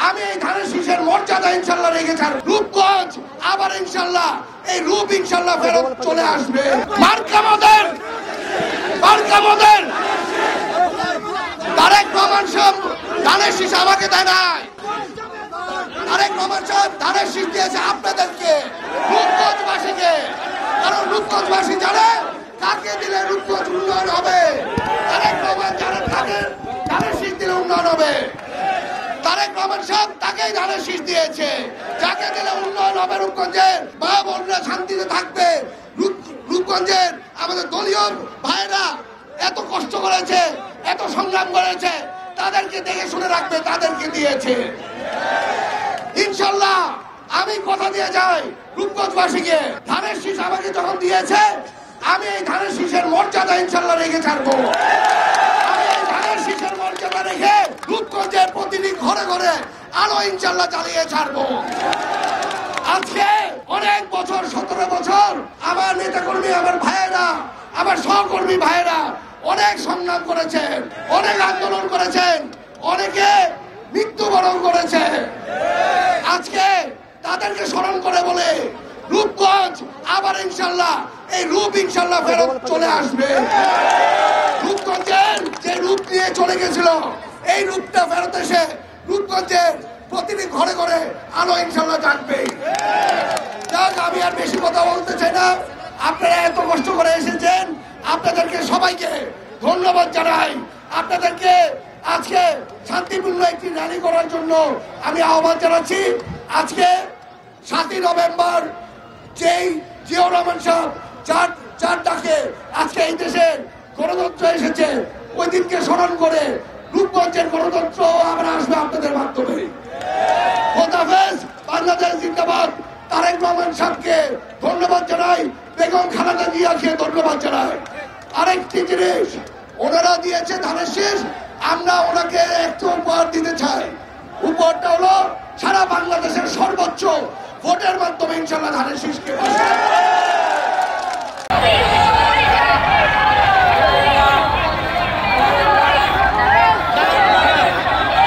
আমি এই ধানের শীষের মর্যাদা ইনশাল্লাহ রেখে ছাড়ব। রূপগঞ্জ আবার ইনশাল্লাহ এই রূপ ইনশাল্লাহ ফেরত চলে আসবে। মার্কা মোদের তারেক রহমান সাহেব ধানের শীষ আমাকে দেয় নাই। তারেক রহমান সাহেব ধানের শীষ দিয়েছে আপনাদেরকে, রূপগঞ্জবাসীকে। কারণ রূপগঞ্জবাসী জানে কাকে দিলে রূপগঞ্জ উন্নয়ন হবে। তারেক রহমান জানেন কাকে ধানের শীষ দিলে উন্নয়ন হবে। তারেক রহমান সাহেব তাকেই ধানের শীষ দিয়েছে, যাকে দিলে উন্নয়ন হবে। রূপগঞ্জের মা বোনরা শান্তিতে থাকবে। রূপগঞ্জের আমাদের দলীয় ভাইরা এত কষ্ট করেছে, এত সংগ্রাম করেছে, তাদেরকে দেখে শুনে রাখবে, তাদেরকে দিয়েছে। ইনশাল্লাহ আমি কথা দিয়ে যাই রূপগঞ্জবাসীকে, ধানের শীষ আমাকে যখন দিয়েছে আমি এই ধানের শীষের মর্যাদা ইনশাল্লাহ রেখে ছাড়বো। আমি এই ধানের শীষের মর্যাদা রেখে রূপগঞ্জের প্রতিটি ঘরে ঘরে আলো ইনশাল্লাহ চালিয়ে ছাড়বো। আজকে অনেক বছর, 17 বছর আমার নেতাকর্মী, আমার ভাইয়েরা, আমার সহকর্মী ভাইয়েরা অনেক সংগ্রাম করেছেন, অনেক আন্দোলন করেছেন, অনেকে মৃত্যুবরণ করেছে। আজকে তাদেরকে স্মরণ করে বলে রূপগঞ্জ আবার ইনশাল্লাহ এই রূপ ইনশাল্লাহ ফেরত চলে আসবে। রূপগঞ্জের যে রূপ নিয়ে চলে গেছিল এই রূপটা ফেরত এসে রূপগঞ্জের প্রতিটি ঘরে ঘরে আলো ইনশাল্লাহ জাগবে। যাক, আমি আর বেশি কথা বলতে চাই না। আপনারা এত কষ্ট করে এসেছেন, আপনাদেরকে সবাইকে ধন্যবাদ জানাই। আপনাদেরকে আজকে শান্তিপূর্ণ একটি র্যালি করার জন্য আমি আহ্বান জানাচ্ছি। আজকে 7ই নভেম্বর যেই জিয়াউর রহমান সাহেব চার ডাকে আজকে এই দেশের গণতন্ত্র এসেছে, ওই দিনকে স্মরণ করে রূপগঞ্জের গণতন্ত্র আমরা আসবে আপনাদের মাধ্যমে। খোদাফেজ, বাংলাদেশ জিন্দাবাদ। তারেক রহমান সাহেবকে ধন্যবাদ জানাই, বেগম খালেদা জিয়াকে ধন্যবাদ জানাই। আরেকটি জিনিস, ওনারা দিয়েছে ধানের শীষ, আমরা ওনাকে একটু উপহার দিতে চাই। উপহারটা হলো সারা বাংলাদেশের সর্বোচ্চ ভোটের মাধ্যমে ইনশাল্লাহ ধানের শীষকে বসায়।